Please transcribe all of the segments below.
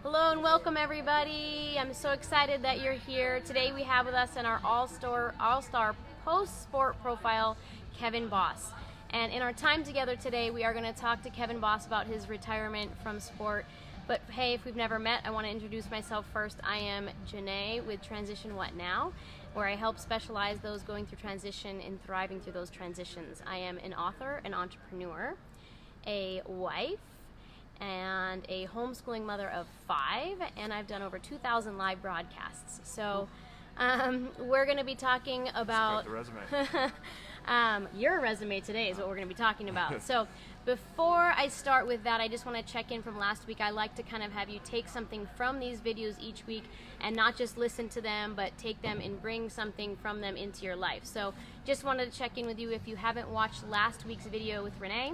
Hello and welcome everybody. I'm so excited that you're here. Today we have with us in our all-star post-sport profile, Kevin Boss. And in our time together today, we are going to talk to Kevin Boss about his retirement from sport. But hey, if we've never met, I want to introduce myself first. I am Janae with Transition What Now, where I help specialize those going through transition and thriving through those transitions. I am an author, an entrepreneur, a wife, and a homeschooling mother of 5, and I've done over 2,000 live broadcasts. So we're going to be talking about the resume. Your resume today is what we're going to be talking about. So before I start with that, I just want to check in from last week. I like to kind of have you take something from these videos each week and not just listen to them, but take them and bring something from them into your life. So just wanted to check in with you. If you haven't watched last week's video with Renee,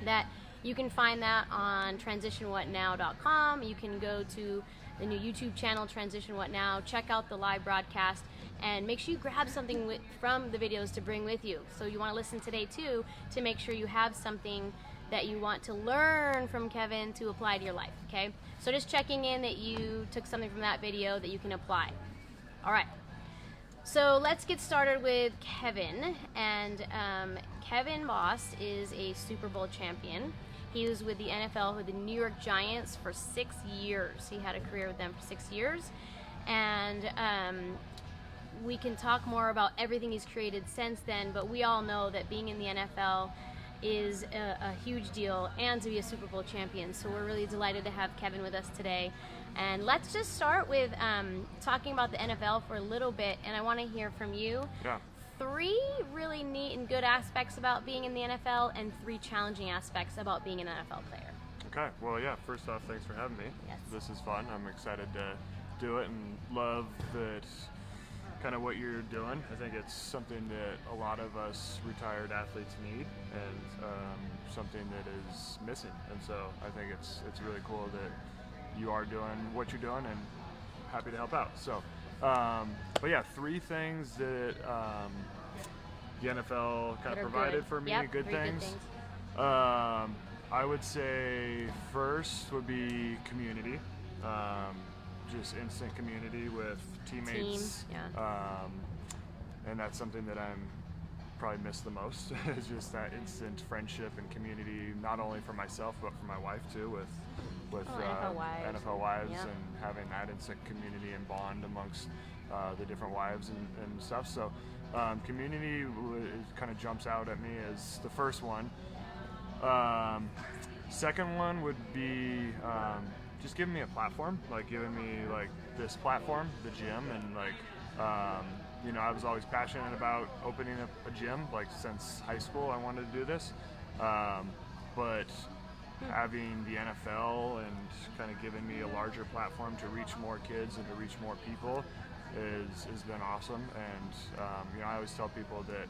that you can find that on transitionwhatnow.com. You can go to the new YouTube channel, Transition What Now, check out the live broadcast, and make sure you grab something from the videos to bring with you. So you want to listen today too, to make sure you have something that you want to learn from Kevin to apply to your life, okay? So just checking in that you took something from that video that you can apply. All right. So let's get started with Kevin. And Kevin Boss is a Super Bowl champion. He was with the NFL, with the New York Giants for 6 years. He had a career with them for 6 years. And we can talk more about everything he's created since then, but we all know that being in the NFL is a huge deal, and to be a Super Bowl champion. So we're really delighted to have Kevin with us today. And let's just start with talking about the NFL for a little bit, and I want to hear from you. Yeah. 3 really neat and good aspects about being in the NFL, and 3 challenging aspects about being an NFL player. Okay, well, yeah, first off, thanks for having me. Yes. This is fun. I'm excited to do it and love that kind of what you're doing. I think it's something that a lot of us retired athletes need, and something that is missing. And so I think it's really cool that you are doing what you're doing, and happy to help out. So, but yeah, 3 things that the NFL kind of provided for me, yep, good things. I would say first would be community, just instant community with teammates. And that's something that I'm probably miss the most, is just that instant friendship and community, not only for myself but for my wife too, with NFL wives, yep. And having that instant community and bond amongst the different wives and stuff. So community kind of jumps out at me as the first one. Second one would be just giving me a platform, like giving me like this platform, the gym, and like you know, I was always passionate about opening up a gym, like since high school I wanted to do this, but having the NFL and kind of giving me a larger platform to reach more kids and to reach more people has been awesome. And you know, I always tell people that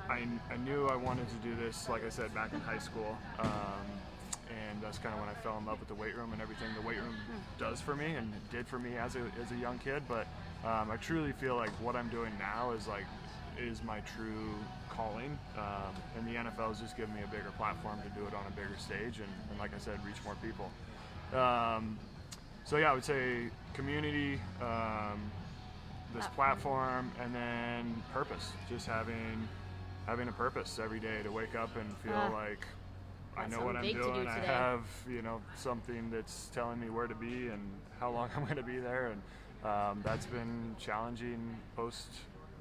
I knew I wanted to do this, like I said, back in high school, and that's kind of when I fell in love with the weight room and everything the weight room does for me and did for me as a young kid. But I truly feel like what I'm doing now is my true calling, and the NFL has just given me a bigger platform to do it on a bigger stage, and like I said, reach more people. So yeah, I would say community, this platform, and then purpose. Just having a purpose every day to wake up and feel like I know what I'm doing. I have, you know, something that's telling me where to be and how long I'm going to be there, and that's been challenging post,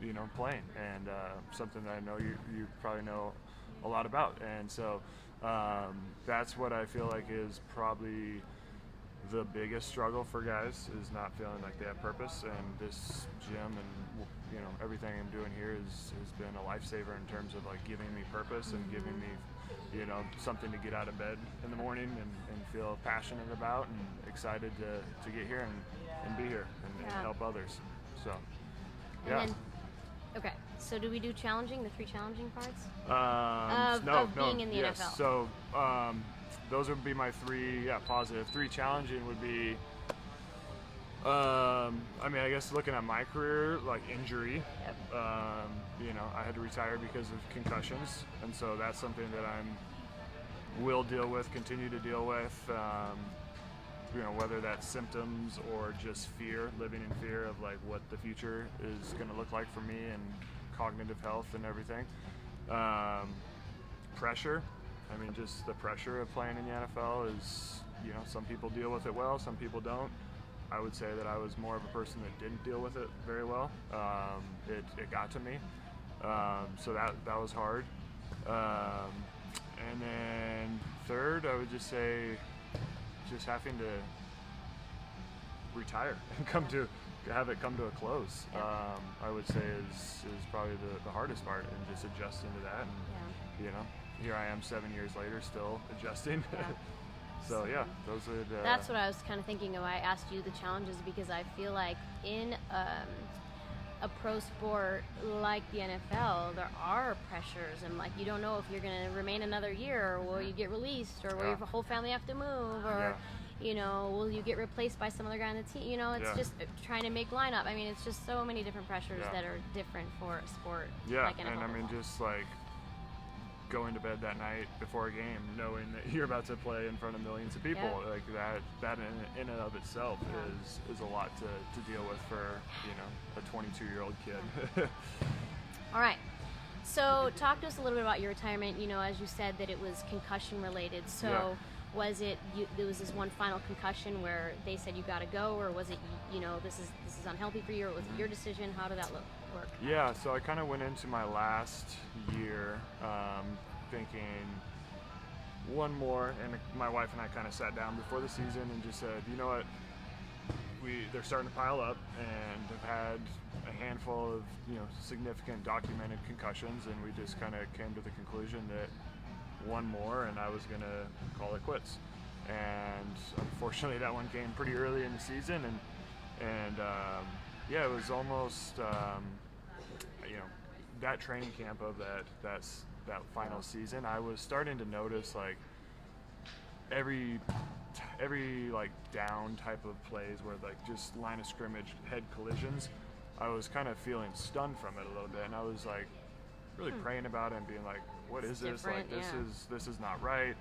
you know, playing, and something that I know you probably know a lot about. And so that's what I feel like is probably the biggest struggle for guys, is not feeling like they have purpose. And this gym and, you know, everything I'm doing here has been a lifesaver in terms of like giving me purpose and giving me, you know, something to get out of bed in the morning and feel passionate about and excited to get here and be here and help others. So yeah. And then, okay, so do we do challenging, the 3 challenging parts of being in the NFL? So those would be my 3 positive. 3 challenging would be I mean, I guess looking at my career, like injury, Yep. You know, I had to retire because of concussions, and so that's something that will deal with, continue to deal with. you know, whether that's symptoms or just fear, living in fear of like what the future is going to look like for me and cognitive health and everything. Pressure. I mean, just the pressure of playing in the NFL is, you know, some people deal with it well, some people don't. I would say that I was more of a person that didn't deal with it very well. It got to me. So that was hard. And then third, I would just say just having to retire and have it come to a close. I would say is probably the hardest part, and just adjusting to that. And you know, here I am 7 years later, still adjusting. So yeah, those would. That's what I was kind of thinking of. I asked you the challenges because I feel like in a pro sport like the NFL, there are pressures, and like you don't know if you're going to remain another year, or will you get released, or will your whole family have to move, or you know, will you get replaced by some other guy on the team? You know, it's just trying to make lineup. I mean, it's just so many different pressures that are different for a sport. Like NFL. And I mean, just like going to bed that night before a game, knowing that you're about to play in front of millions of people, like that in and of itself is a lot to deal with for, you know, a 22-year-old kid. All right. So talk to us a little bit about your retirement. You know, as you said that it was concussion related. So was it there was this one final concussion where they said you got to go, or was it, you know, this is unhealthy for you, or was it your decision? How did that work? Yeah, so I kind of went into my last year thinking one more, and my wife and I kind of sat down before the season and just said, you know what, they're starting to pile up, and have had a handful of, you know, significant documented concussions, and we just kind of came to the conclusion that one more and I was going to call it quits. And unfortunately that one came pretty early in the season, and yeah, it was almost you know, that training camp of that final season, I was starting to notice like every like down type of plays where like just line of scrimmage head collisions, I was kind of feeling stunned from it a little bit, and I was like really praying about it and being like, what is this? Like this is not right.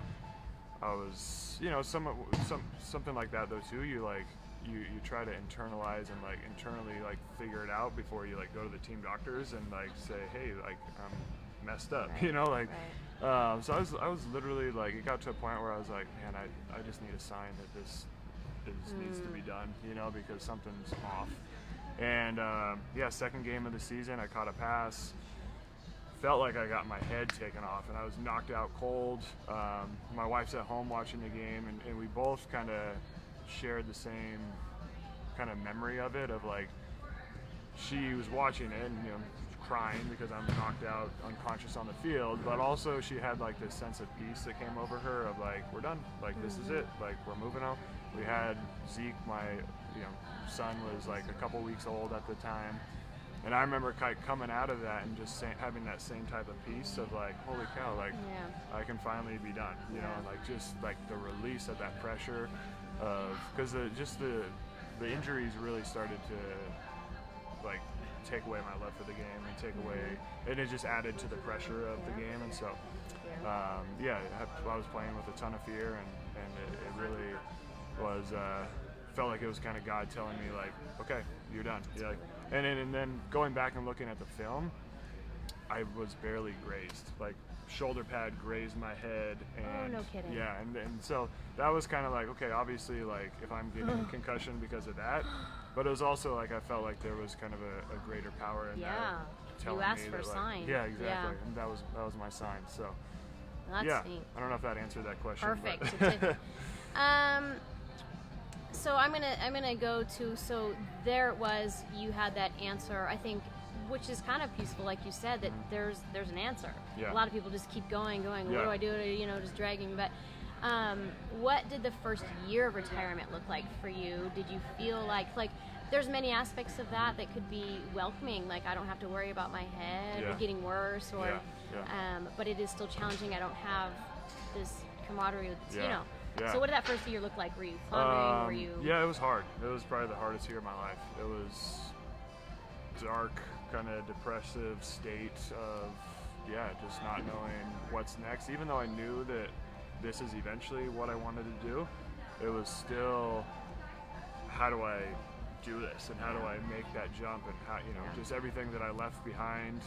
I was, you know, something like that though too. You like you try to internalize and like internally like figure it out before you like go to the team doctors and like say, hey, like I'm messed up, you know, like. So I was literally like, it got to a point where I was like, man, I just need a sign that this needs to be done, you know, because something's off. And yeah, second game of the season, I caught a pass. Felt like I got my head taken off, and I was knocked out cold. My wife's at home watching the game, and we both kind of shared the same kind of memory of it, of like, she was watching it and, you know, crying because I'm knocked out unconscious on the field, but also she had like this sense of peace that came over her of like, we're done, like this is it, like we're moving on. We had Zeke, my, you know, son was like a couple weeks old at the time. And I remember coming out of that and just having that same type of peace of like, holy cow, like I can finally be done, you know, and like just like the release of that pressure of, because the injuries really started to like take away my love for the game and take away, and it just added to the pressure of the game. And so, yeah, I was playing with a ton of fear, and it really was, felt like it was kind of God telling me like, okay, you're done. You're like, and then going back and looking at the film, I was barely grazed. Like shoulder pad grazed my head, and no kidding. Yeah, and so that was kind of like, okay, obviously like if I'm getting a concussion because of that, but it was also like I felt like there was kind of a greater power in that telling you asked me for that, a like, sign. Yeah, exactly, and that was my sign. So that's neat. I don't know if that answered that question. Perfect. So I'm gonna go to, so there it was, you had that answer, I think, which is kind of peaceful, like you said, that there's an answer. A lot of people just keep going, what do I do, you know, just dragging. But what did the first year of retirement look like for you? Did you feel like there's many aspects of that could be welcoming, like I don't have to worry about my head or getting worse, or but it is still challenging. I don't have this camaraderie with, you know. Yeah. So what did that first year look like? Were you floundering? Were you? Yeah, it was hard. It was probably the hardest year of my life. It was dark, kind of depressive state of, just not knowing what's next. Even though I knew that this is eventually what I wanted to do, it was still, how do I do this, and how do I make that jump, and how, just everything that I left behind.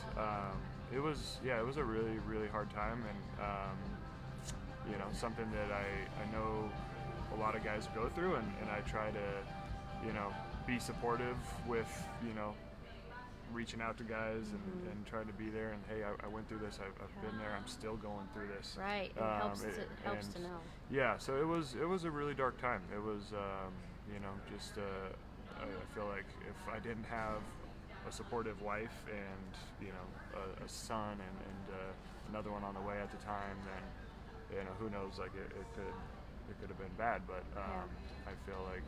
It was a really, really hard time, and something that I know a lot of guys go through, and I try to be supportive with reaching out to guys, and trying to be there, and hey, I went through this, I've been there, I'm still going through this. Right. It helps to know. Yeah, so it was a really dark time. It was just I feel like if I didn't have a supportive wife and a son and another one on the way at the time, then who knows, like it could have been bad, but I feel like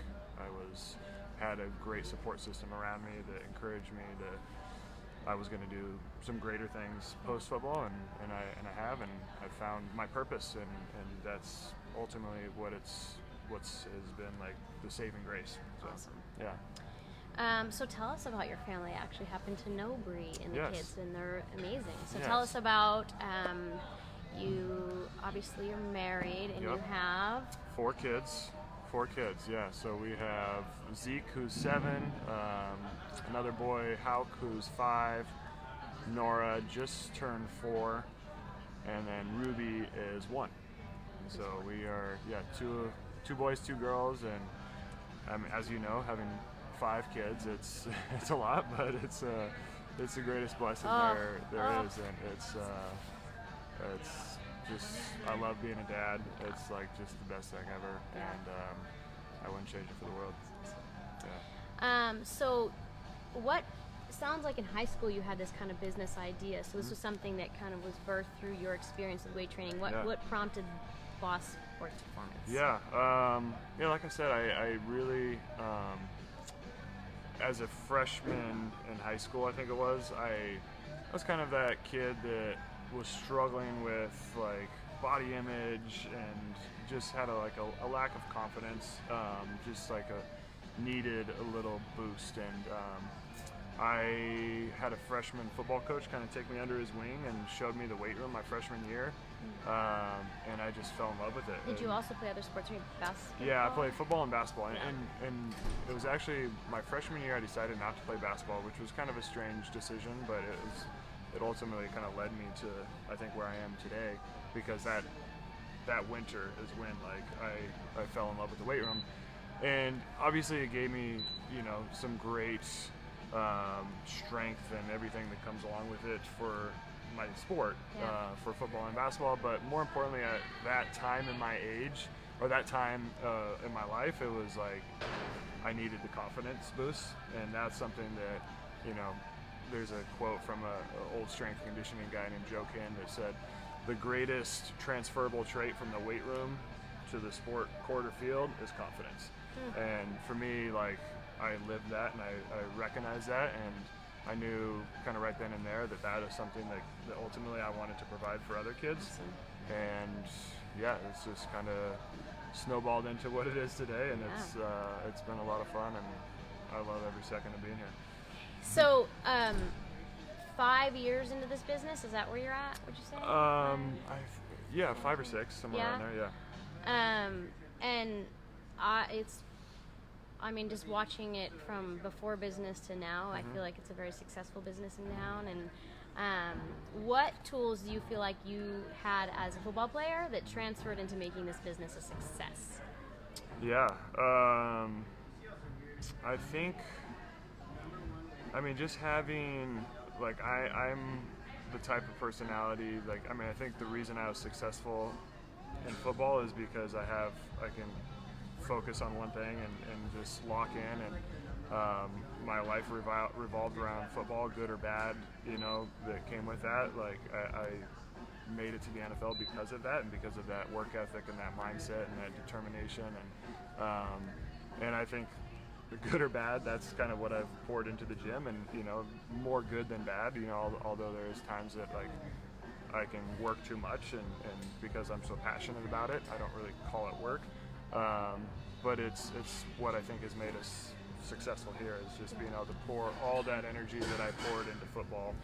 had a great support system around me that encouraged me that I was going to do some greater things post football, and I have, and I found my purpose, and that's ultimately what's has been like the saving grace. So, awesome. Yeah. So tell us about your family. I actually happen to know Bree and the Yes. kids, and they're amazing. So Yes. tell us about, you obviously are married, and you Yep. have... 4 kids, yeah. So we have Zeke, who's 7, another boy, Hauk, who's 5, Nora just turned 4, and then Ruby is 1. So we are, two boys, 2 girls, and as you know, having 5 kids, it's a lot, but it's the greatest blessing there is, and it's just, I love being a dad. It's like just the best thing ever, and I wouldn't change it for the world. Yeah. So what sounds like in high school you had this kind of business idea, so this was something that kind of was birthed through your experience with weight training. What prompted Boss Sports Performance? Yeah, like I said, I really, as a freshman in high school, I think it was, I was kind of that kid that was struggling with like body image and just had a lack of confidence, just like needed a little boost, and I had a freshman football coach kind of take me under his wing and showed me the weight room my freshman year, and I just fell in love with it. Did you also play other sports? Basketball? Yeah, I played football and basketball, and it was actually my freshman year I decided not to play basketball, which was kind of a strange decision, but it ultimately kind of led me to, I think, where I am today, because that winter is when like I fell in love with the weight room, and obviously it gave me some great strength and everything that comes along with it for my sport, for football and basketball. But more importantly, at that time in my age, or that time in my life, it was like I needed the confidence boost, and that's something that there's a quote from an old strength conditioning guy named Joe Ken that said, the greatest transferable trait from the weight room to the sport court or field is confidence. And for me, like, I lived that, and I recognized that, and I knew kind of right then and there that is something that ultimately I wanted to provide for other kids. Awesome. And it's just kind of snowballed into what it is today, and it's been a lot of fun, and I love every second of being here. So, 5 years into this business, is that where you're at, would you say? 5 or 6, somewhere around there, and just watching it from before business to now, I feel like it's a very successful business in town. And what tools do you feel like you had as a football player that transferred into making this business a success? Yeah, I think, just having, like, I'm the type of personality, I think the reason I was successful in football is because I can focus on one thing and just lock in, and my life revolved around football, good or bad, that came with that. Like, I made it to the NFL because of that, and because of that work ethic and that mindset and that determination, and I think the good or bad, that's kind of what I've poured into the gym, and more good than bad, although there's times that like I can work too much, and because I'm so passionate about it, I don't really call it work, but it's what I think has made us successful here, is just being able to pour all that energy that I poured into football,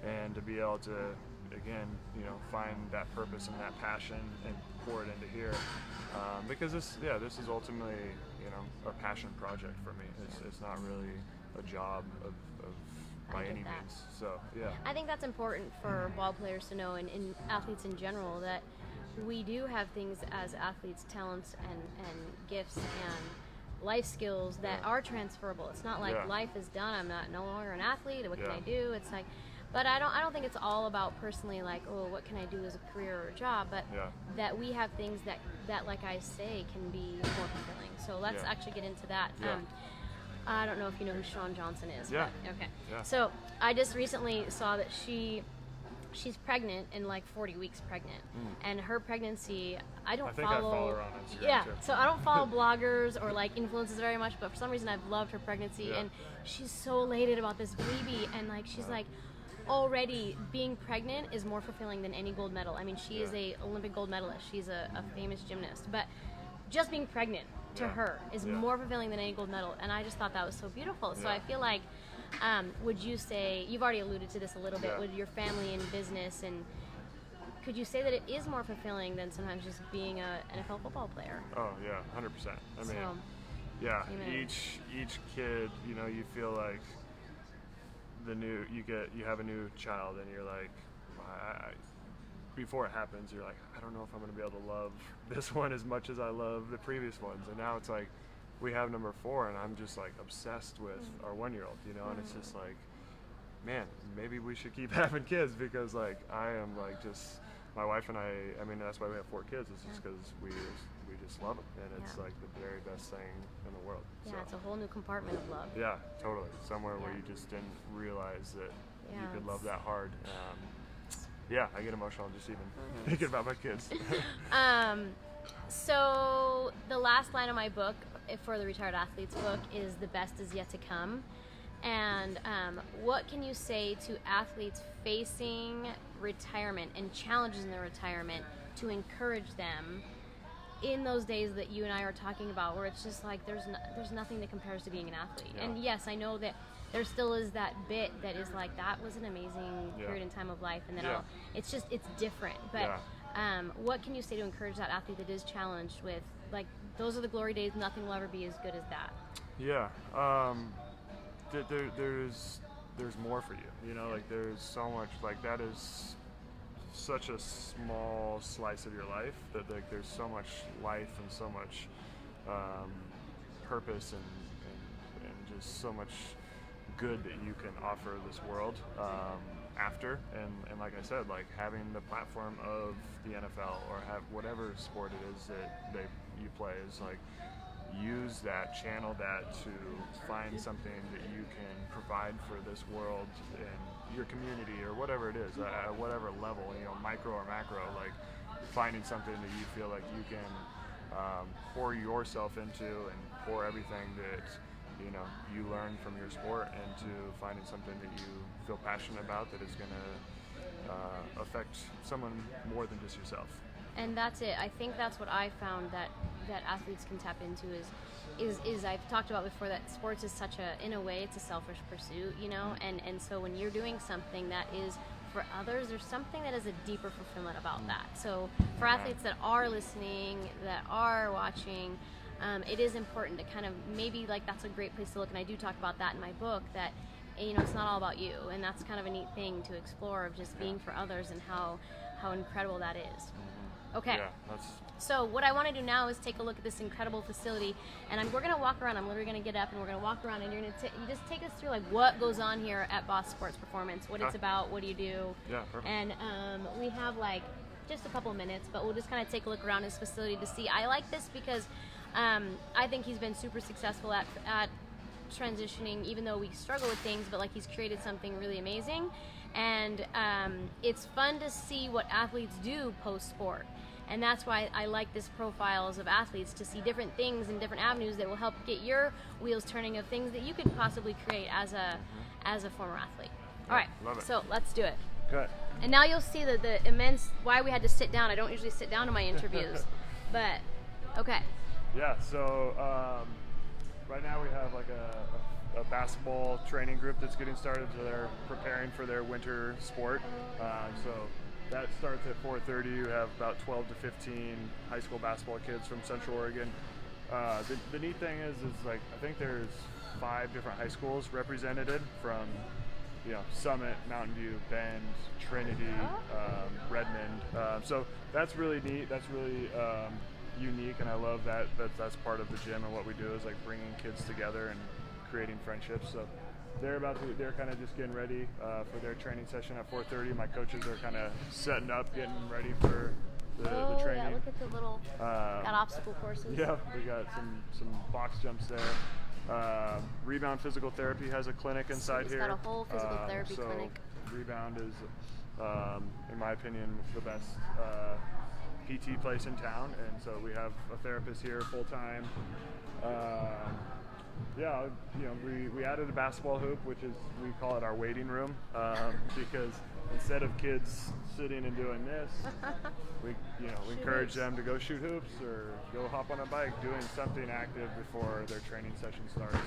and to be able to again, find that purpose and that passion and pour it into here, because this is ultimately a passion project for me. It's not really a job of by any means. So yeah, I think that's important for ball players to know, and athletes in general, that we do have things as athletes, talents and gifts and life skills that are transferable. It's not like life is done, I'm no longer an athlete, what can I do? It's like, but I don't think it's all about personally like, oh, what can I do as a career or a job, but that we have things that like I say can be more fulfilling. So let's actually get into that. I don't know if you know who Shawn Johnson is. Yeah. But, okay. Yeah. So I just recently saw that she's pregnant and like 40 weeks pregnant, and her pregnancy, I think I follow her on Instagram too. So I don't follow bloggers or like influencers very much, but for some reason I've loved her pregnancy, and she's so elated about this baby, and like she's like, already being pregnant is more fulfilling than any gold medal. I mean, she is a Olympic gold medalist, she's a famous gymnast, but just being pregnant to her is more fulfilling than any gold medal, and I just thought that was so beautiful. So I feel like, would you say, you've already alluded to this a little bit with your family and business, and could you say that it is more fulfilling than sometimes just being an NFL football player? Oh yeah, 100%. I mean, each kid, you feel like you have a new child, and you're like, before it happens, you're like, I don't know if I'm going to be able to love this one as much as I love the previous ones. And now it's like, we have number 4, and I'm just like obsessed with our 1-year-old, and it's just like, man, maybe we should keep having kids, because like I am like just, my wife and I mean, that's why we have 4 kids. It's just because we just love them, and it's like the very best thing in the world. Yeah, so, it's a whole new compartment of love. Yeah, totally. Somewhere where you just didn't realize that you could love that hard. I get emotional just even thinking about my kids. So the last line of my book, for the Retired Athletes book, is "The best is yet to come." And what can you say to athletes facing retirement and challenges in their retirement to encourage them in those days that you and I are talking about, where it's just like there's nothing that compares to being an athlete? And yes, I know that there still is that bit that is like, that was an amazing period in time of life, and then it's different. But what can you say to encourage that athlete that is challenged with, like, those are the glory days, nothing will ever be as good as that? Yeah, there's more for you. Like there's so much, like that is such a small slice of your life that like there's so much life and so much purpose and just so much good that you can offer this world after, and like I said, like having the platform of the NFL or have whatever sport it is that you play, is like, use that, channel that to find something that you can provide for this world and your community or whatever it is, at whatever level, micro or macro, like finding something that you feel like you can pour yourself into and pour everything that you learn from your sport into finding something that you feel passionate about that is going to affect someone more than just yourself. And that's it. I think that's what I found that athletes can tap into is I've talked about before, that sports is such in a way, it's a selfish pursuit, and so when you're doing something that is for others, there's something that is a deeper fulfillment about that. So for athletes that are listening, that are watching, it is important to kind of, maybe like, that's a great place to look, and I do talk about that in my book, that it's not all about you, and that's kind of a neat thing to explore, of just being for others and how incredible that is. Okay. Yeah, so what I want to do now is take a look at this incredible facility, and we're going to walk around. I'm literally going to get up and we're going to walk around, and you're going to you just take us through like what goes on here at Boss Sports Performance, what it's about, what do you do. Yeah, perfect. And we have like just a couple minutes, but we'll just kind of take a look around his facility to see. I like this because I think he's been super successful at transitioning, even though we struggle with things, but like, he's created something really amazing, and it's fun to see what athletes do post-sport. And that's why I like this profiles of athletes, to see different things and different avenues that will help get your wheels turning of things that you could possibly create as a former athlete. All right, so let's do it. Good. And now you'll see the immense, why we had to sit down. I don't usually sit down in my interviews, but okay. Yeah, so right now we have like a basketball training group that's getting started, so they're preparing for their winter sport. So that starts at 4:30. You have about 12 to 15 high school basketball kids from Central Oregon. The neat thing is like I think there's 5 different high schools represented from Summit, Mountain View, Bend, Trinity, Redmond. So that's really neat. That's really unique, and I love that. That's part of the gym and what we do is like bringing kids together and creating friendships. So they're kind of just getting ready for their training session at 4:30. My coaches are kind of setting up, getting ready for the training. Yeah, look at the little got obstacle courses. Yeah, we got some box jumps there. Rebound Physical Therapy has a clinic inside here. It's got a whole physical therapy clinic. Rebound is, in my opinion, the best PT place in town, and so we have a therapist here full time. We added a basketball hoop, which is, we call it our waiting room, because instead of kids sitting and doing this, we encourage them to go shoot hoops or go hop on a bike, doing something active before their training session starts.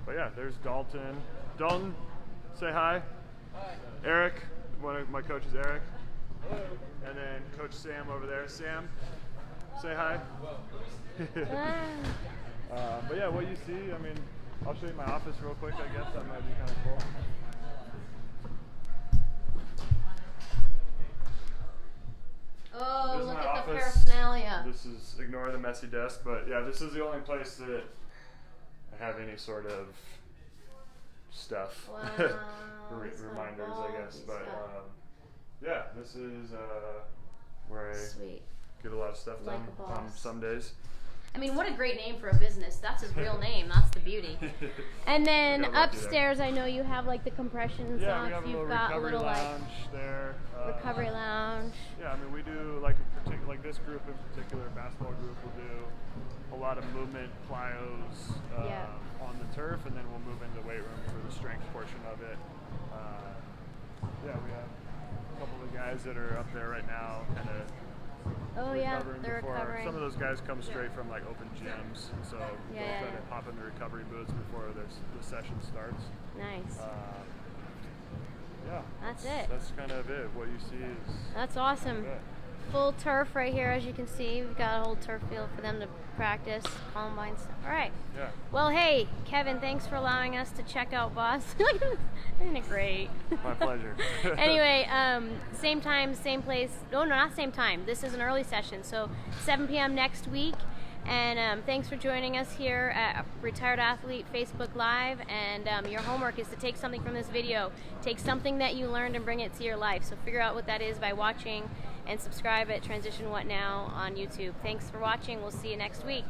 But yeah, there's Dalton. Dalton, say hi. Hi. Eric, one of my coaches, Eric. Hello. And then Coach Sam over there. Sam, say hi. But yeah, what you see, I mean, I'll show you my office real quick, I guess. That might be kind of cool. Oh, look at the paraphernalia. This is, ignore the messy desk, but yeah, this is the only place that I have any sort of stuff. Wow. Reminders, I guess. But yeah, this is where I get a lot of stuff done on some days. I mean, what a great name for a business. That's his real name. That's the beauty. And then upstairs, I know you have like the compression socks. You've got a little lounge there. Recovery lounge. Yeah, I mean, we do like like this group in particular, basketball group, will do a lot of movement, plyos on the turf, and then we'll move into the weight room for the strength portion of it. We have a couple of guys that are up there right now, kind of. Oh yeah, they're recovering. Some of those guys come straight from like open gyms, so they'll try to pop in the recovery boots before the session starts. Nice. That's it. That's kind of it. What you see is. That's awesome. Full turf right here, as you can see. We've got a whole turf field for them to practice, combine stuff. All right. Yeah. Well, hey, Kevin, thanks for allowing us to check out Boss. Isn't it great? My pleasure. Anyway, same time, same place. Oh, no, not same time. This is an early session, so 7 p.m. next week. And thanks for joining us here at Retired Athlete Facebook Live. And your homework is to take something from this video. Take something that you learned and bring it to your life. So figure out what that is by watching and subscribe at Transition What Now on YouTube. Thanks for watching. We'll see you next week.